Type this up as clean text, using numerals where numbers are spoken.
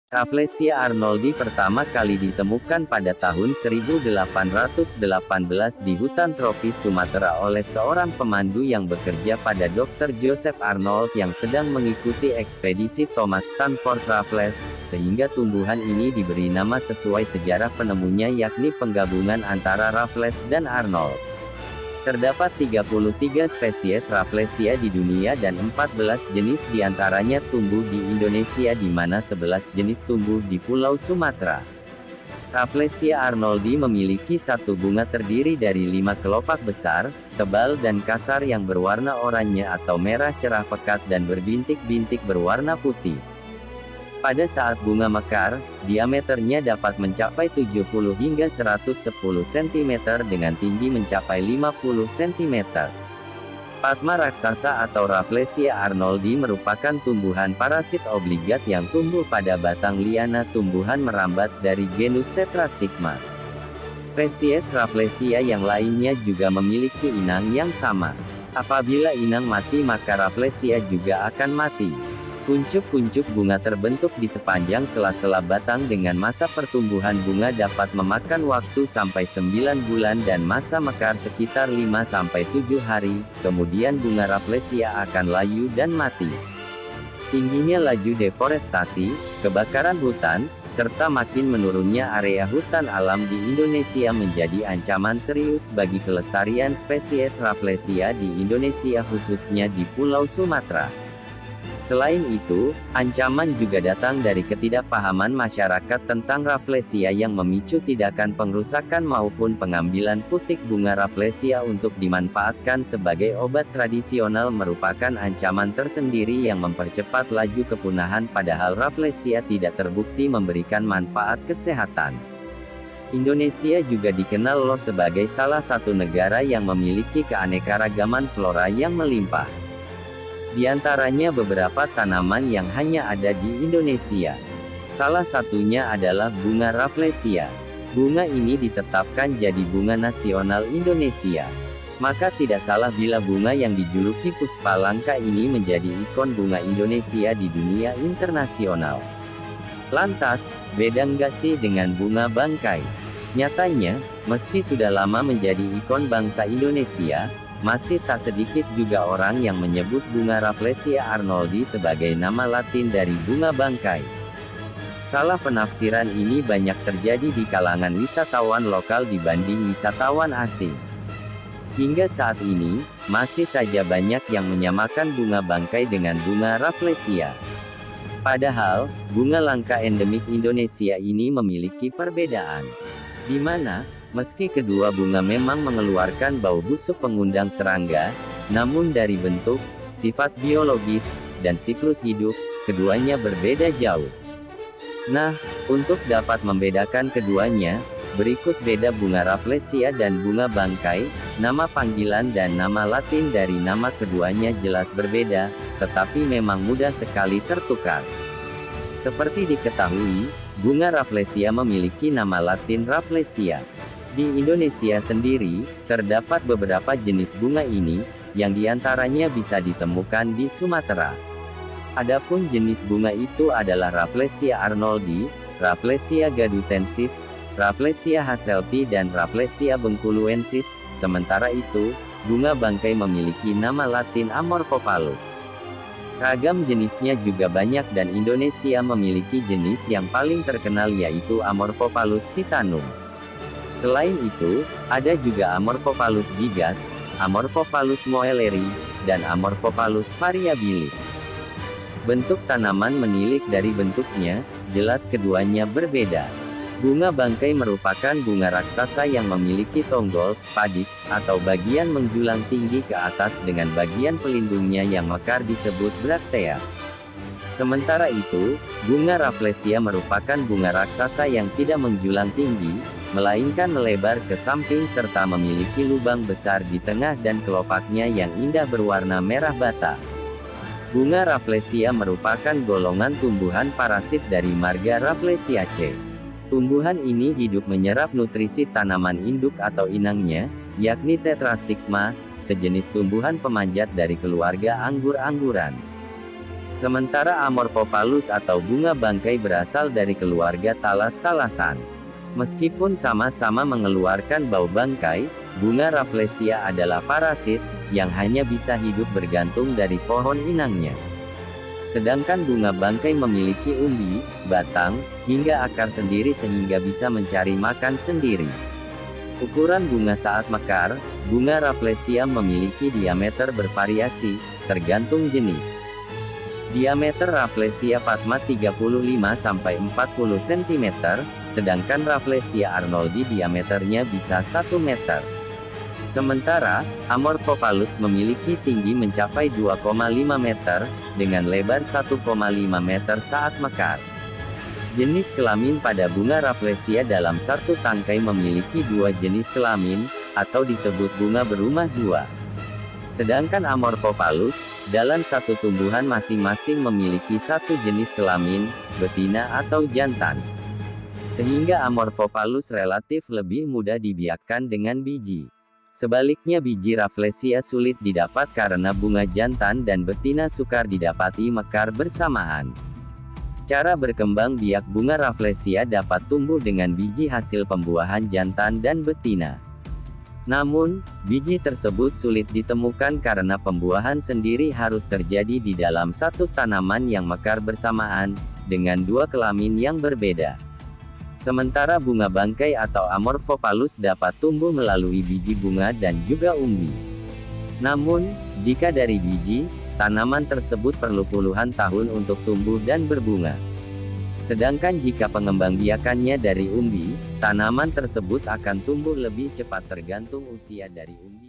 Rafflesia arnoldi pertama kali ditemukan pada tahun 1818 di hutan tropis Sumatera oleh seorang pemandu yang bekerja pada Dr. Joseph Arnold yang sedang mengikuti ekspedisi Thomas Stamford Raffles, sehingga tumbuhan ini diberi nama sesuai sejarah penemunya yakni penggabungan antara Raffles dan Arnold. Terdapat 33 spesies Rafflesia di dunia dan 14 jenis diantaranya tumbuh di Indonesia di mana 11 jenis tumbuh di Pulau Sumatera. Rafflesia arnoldi memiliki satu bunga terdiri dari 5 kelopak besar, tebal dan kasar yang berwarna oranye atau merah cerah pekat dan berbintik-bintik berwarna putih. Pada saat bunga mekar, diameternya dapat mencapai 70 hingga 110 cm dengan tinggi mencapai 50 cm. Padma raksasa atau Rafflesia arnoldi merupakan tumbuhan parasit obligat yang tumbuh pada batang liana tumbuhan merambat dari genus Tetrastigma. Spesies Rafflesia yang lainnya juga memiliki inang yang sama. Apabila inang mati maka Rafflesia juga akan mati. Kuncup-kuncup bunga terbentuk di sepanjang sela-sela batang dengan masa pertumbuhan bunga dapat memakan waktu sampai 9 bulan dan masa mekar sekitar 5-7 hari, kemudian bunga Rafflesia akan layu dan mati. Tingginya laju deforestasi, kebakaran hutan, serta makin menurunnya area hutan alam di Indonesia menjadi ancaman serius bagi kelestarian spesies Rafflesia di Indonesia khususnya di Pulau Sumatera. Selain itu, ancaman juga datang dari ketidakpahaman masyarakat tentang Rafflesia yang memicu tindakan pengrusakan maupun pengambilan putik bunga Rafflesia untuk dimanfaatkan sebagai obat tradisional merupakan ancaman tersendiri yang mempercepat laju kepunahan padahal Rafflesia tidak terbukti memberikan manfaat kesehatan. Indonesia juga dikenal loh sebagai salah satu negara yang memiliki keanekaragaman flora yang melimpah. Di antaranya beberapa tanaman yang hanya ada di Indonesia. Salah satunya adalah bunga Rafflesia. Bunga ini ditetapkan jadi bunga nasional Indonesia. Maka tidak salah bila bunga yang dijuluki Puspa Langka ini menjadi ikon bunga Indonesia di dunia internasional. Lantas, beda nggak sih dengan bunga bangkai? Nyatanya, meski sudah lama menjadi ikon bangsa Indonesia, masih tak sedikit juga orang yang menyebut bunga Rafflesia arnoldi sebagai nama Latin dari bunga bangkai. Salah penafsiran ini banyak terjadi di kalangan wisatawan lokal dibanding wisatawan asing. Hingga saat ini, masih saja banyak yang menyamakan bunga bangkai dengan bunga Rafflesia. Padahal, bunga langka endemik Indonesia ini memiliki perbedaan. Di mana, meski kedua bunga memang mengeluarkan bau busuk pengundang serangga, namun dari bentuk, sifat biologis, dan siklus hidup, keduanya berbeda jauh. Nah, untuk dapat membedakan keduanya, berikut beda bunga Rafflesia dan bunga bangkai, nama panggilan dan nama Latin dari nama keduanya jelas berbeda, tetapi memang mudah sekali tertukar. Seperti diketahui, bunga Rafflesia memiliki nama Latin Rafflesia. Di Indonesia sendiri, terdapat beberapa jenis bunga ini, yang diantaranya bisa ditemukan di Sumatera. Adapun jenis bunga itu adalah Rafflesia arnoldi, Rafflesia gadutensis, Rafflesia hasselti dan Rafflesia bengkuluensis. Sementara itu, bunga bangkai memiliki nama Latin Amorphophallus. Ragam jenisnya juga banyak dan Indonesia memiliki jenis yang paling terkenal yaitu Amorphophallus titanum. Selain itu, ada juga Amorphophallus gigas, Amorphophallus moelleri, dan Amorphophallus variabilis. Bentuk tanaman menilik dari bentuknya, jelas keduanya berbeda. Bunga bangkai merupakan bunga raksasa yang memiliki tonggol, spadix, atau bagian menjulang tinggi ke atas dengan bagian pelindungnya yang mekar disebut braktea. Sementara itu, bunga Rafflesia merupakan bunga raksasa yang tidak menjulang tinggi, melainkan melebar ke samping serta memiliki lubang besar di tengah dan kelopaknya yang indah berwarna merah bata. Bunga Rafflesia merupakan golongan tumbuhan parasit dari marga Rafflesiaceae. Tumbuhan ini hidup menyerap nutrisi tanaman induk atau inangnya, yakni Tetrastigma, sejenis tumbuhan pemanjat dari keluarga anggur-angguran. Sementara Amorphophallus atau bunga bangkai berasal dari keluarga talas-talasan. Meskipun sama-sama mengeluarkan bau bangkai, bunga Rafflesia adalah parasit, yang hanya bisa hidup bergantung dari pohon inangnya. Sedangkan bunga bangkai memiliki umbi, batang, hingga akar sendiri sehingga bisa mencari makan sendiri. Ukuran bunga saat mekar, bunga Rafflesia memiliki diameter bervariasi, tergantung jenis. Diameter Rafflesia fatma 35–40 cm, sedangkan Rafflesia arnoldi diameternya bisa 1 meter. Sementara, Amorphophallus memiliki tinggi mencapai 2,5 meter, dengan lebar 1,5 meter saat mekar. Jenis kelamin pada bunga Rafflesia dalam satu tangkai memiliki 2 jenis kelamin, atau disebut bunga berumah 2. Sedangkan Amorphophallus, dalam satu tumbuhan masing-masing memiliki 1 jenis kelamin, betina atau jantan. Sehingga Amorphophallus relatif lebih mudah dibiakkan dengan biji. Sebaliknya biji Rafflesia sulit didapat karena bunga jantan dan betina sukar didapati mekar bersamaan. Cara berkembang biak bunga Rafflesia dapat tumbuh dengan biji hasil pembuahan jantan dan betina. Namun, biji tersebut sulit ditemukan karena pembuahan sendiri harus terjadi di dalam satu tanaman yang mekar bersamaan, dengan 2 kelamin yang berbeda. Sementara bunga bangkai atau Amorphophallus dapat tumbuh melalui biji bunga dan juga umbi. Namun, jika dari biji, tanaman tersebut perlu puluhan tahun untuk tumbuh dan berbunga. Sedangkan jika pengembangbiakannya dari umbi, tanaman tersebut akan tumbuh lebih cepat tergantung usia dari umbi.